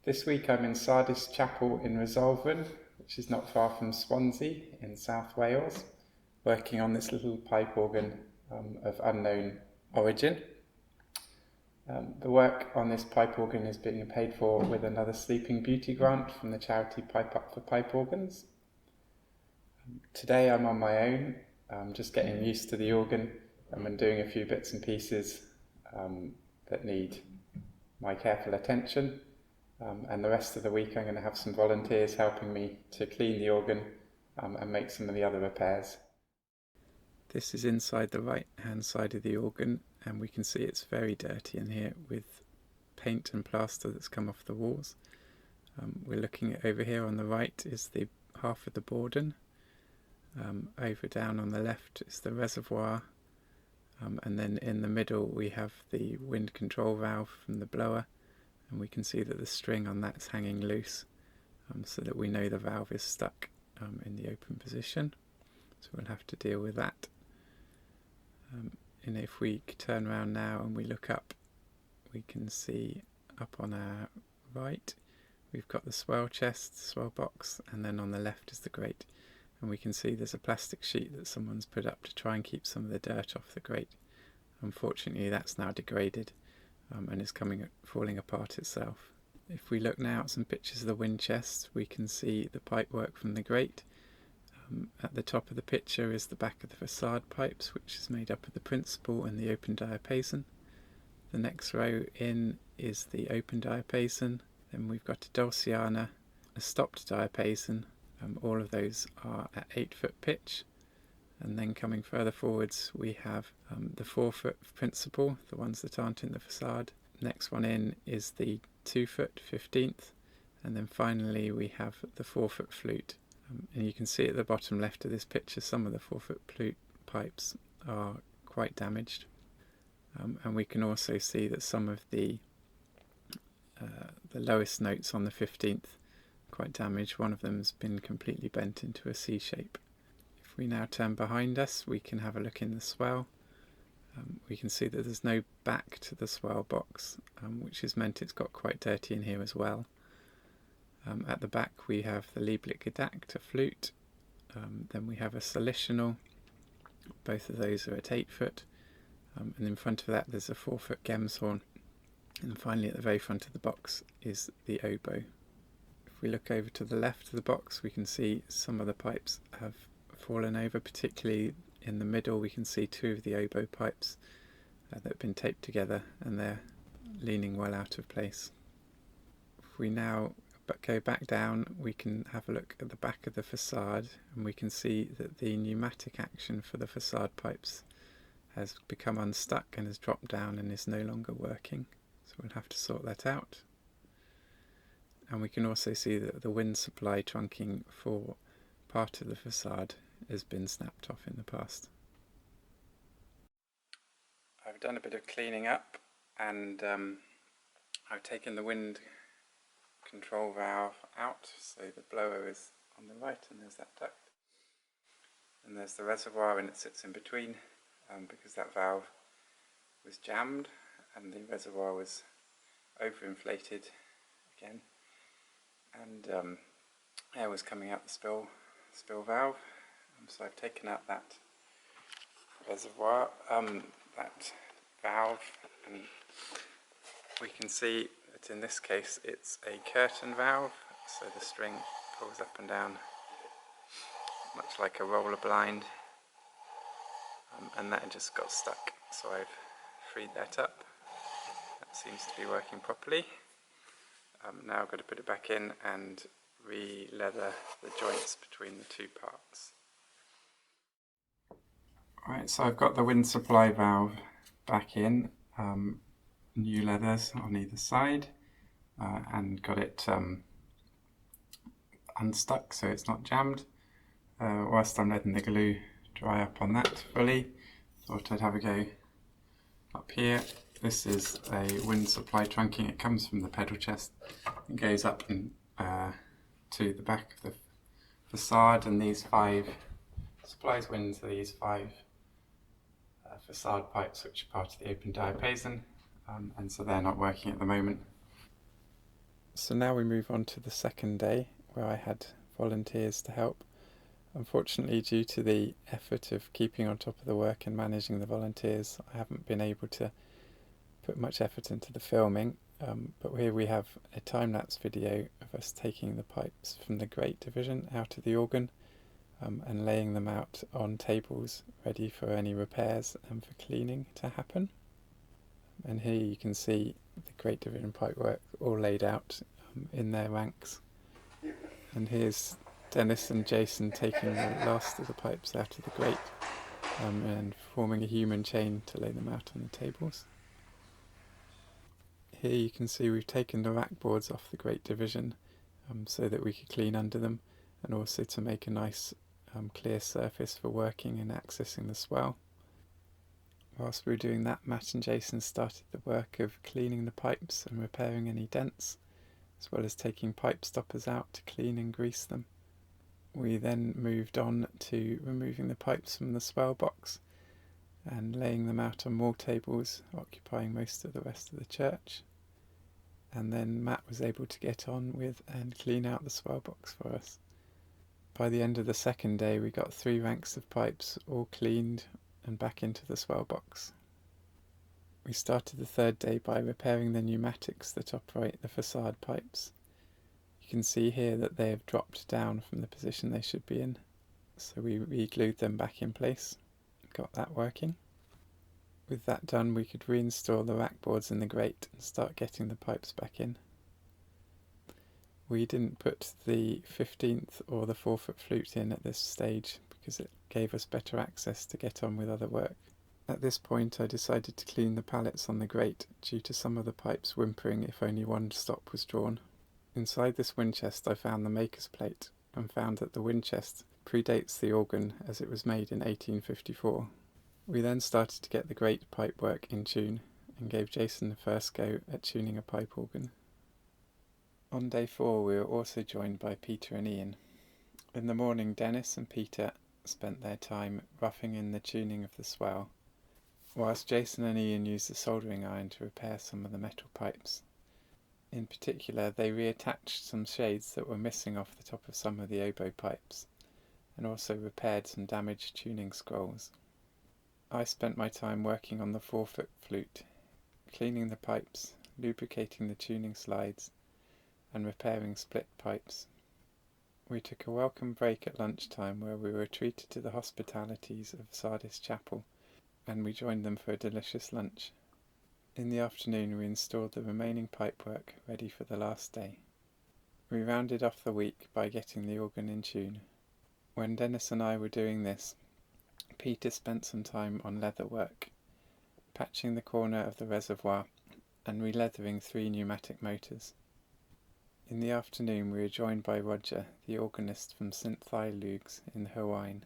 This week I'm in Sardis Chapel in Resolven, which is not far from Swansea in South Wales, working on this little pipe organ of unknown origin. The work on this pipe organ is being paid for with another Sleeping Beauty grant from the charity Pipe Up for Pipe Organs. Today I'm on my own, just getting used to the organ and doing a few bits and pieces that need my careful attention. And the rest of the week I'm going to have some volunteers helping me to clean the organ and make some of the other repairs. This is inside the right hand side of the organ, and we can see it's very dirty in here with paint and plaster that's come off the walls. We're looking at over here on the right is the half of the bourdon. Over down on the left is the reservoir, and then in the middle we have the wind control valve from the blower. And we can see that the string on that's hanging loose, so that we know the valve is stuck in the open position. So we'll have to deal with that. And if we turn around now and we look up, we can see up on our right we've got the swell chest, swell box, and then on the left is the grate. And we can see there's a plastic sheet that someone's put up to try and keep some of the dirt off the grate. Unfortunately that's now degraded. And is falling apart itself. If we look now at some pictures of the wind chest, we can see the pipework from the grate. At the top of the picture is the back of the facade pipes, which is made up of the principal and the open diapason. The next row in is the open diapason. Then we've got a dulciana, a stopped diapason. All of those are at 8-foot pitch. And then coming further forwards we have the 4-foot principal, the ones that aren't in the facade. Next one in is the 2-foot 15th, and then finally we have the 4-foot flute. And you can see at the bottom left of this picture some of the 4-foot flute pipes are quite damaged. And we can also see that some of the lowest notes on the 15th are quite damaged. One of them has been completely bent into a C shape. If we now turn behind us, we can have a look in the swell. We can see that there's no back to the swell box, which has meant it's got quite dirty in here as well. At the back we have the Lieblich Gedacht, a flute. Then we have a solitional. Both of those are at 8-foot. And in front of that there's a 4-foot Gemshorn. And finally at the very front of the box is the oboe. If we look over to the left of the box, we can see some of the pipes have fallen over, particularly in the middle. We can see 2 of the oboe pipes that have been taped together and they're leaning well out of place. If we now go back down, we can have a look at the back of the facade, and we can see that the pneumatic action for the facade pipes has become unstuck and has dropped down and is no longer working, so we'll have to sort that out. And we can also see that the wind supply trunking for part of the facade has been snapped off in the past. I've done a bit of cleaning up, and I've taken the wind control valve out, so the blower is on the right and there's that duct. And there's the reservoir, and it sits in between because that valve was jammed and the reservoir was overinflated again, and air was coming out the spill valve. So I've taken out that reservoir, that valve, and we can see that in this case it's a curtain valve, so the string pulls up and down much like a roller blind, and that just got stuck, so I've freed that up. That seems to be working properly. Now I've got to put it back in and re-leather the joints between the 2 parts. Right, so I've got the wind supply valve back in, new leathers on either side, and got it unstuck so it's not jammed. Whilst I'm letting the glue dry up on that fully, thought I'd have a go up here. This is a wind supply trunking. It comes from the pedal chest and goes up to the back of the facade, and these 5 supplies wind to these 5 facade pipes, which are part of the open diapason, and so they're not working at the moment. So now we move on to the second day, where I had volunteers to help. Unfortunately, due to the effort of keeping on top of the work and managing the volunteers, I haven't been able to put much effort into the filming, but here we have a time-lapse video of us taking the pipes from the grate division out of the organ and laying them out on tables ready for any repairs and for cleaning to happen. And here you can see the grate division pipework all laid out in their ranks. And here's Dennis and Jason taking the last of the pipes out of the grate and forming a human chain to lay them out on the tables. Here you can see we've taken the rack boards off the grate division so that we could clean under them, and also to make a nice clear surface for working and accessing the swell. Whilst we were doing that, Matt and Jason started the work of cleaning the pipes and repairing any dents, as well as taking pipe stoppers out to clean and grease them. We then moved on to removing the pipes from the swell box and laying them out on more tables, occupying most of the rest of the church. And then Matt was able to get on with and clean out the swell box for us. By the end of the second day, we got 3 ranks of pipes all cleaned and back into the swell box. We started the third day by repairing the pneumatics that operate the facade pipes. You can see here that they have dropped down from the position they should be in, so we re-glued them back in place. Got that working. With that done, we could reinstall the rack boards in the grate and start getting the pipes back in. We didn't put the 15th or the 4-foot flute in at this stage because it gave us better access to get on with other work. At this point I decided to clean the pallets on the grate due to some of the pipes whimpering if only one stop was drawn. Inside this wind chest I found the maker's plate and found that the wind chest predates the organ as it was made in 1854. We then started to get the grate pipe work in tune and gave Jason the first go at tuning a pipe organ. On day 4 we were also joined by Peter and Ian. In the morning Dennis and Peter spent their time roughing in the tuning of the swell, whilst Jason and Ian used the soldering iron to repair some of the metal pipes. In particular, they reattached some shades that were missing off the top of some of the oboe pipes, and also repaired some damaged tuning scrolls. I spent my time working on the 4-foot flute, cleaning the pipes, lubricating the tuning slides, and repairing split pipes. We took a welcome break at lunchtime where we were treated to the hospitalities of Sardis Chapel, and we joined them for a delicious lunch. In the afternoon we installed the remaining pipework ready for the last day. We rounded off the week by getting the organ in tune. When Dennis and I were doing this, Peter spent some time on leather work, patching the corner of the reservoir and re-leathering 3 pneumatic motors. In the afternoon we were joined by Roger, the organist from St. Thai Lugs in Hawaii.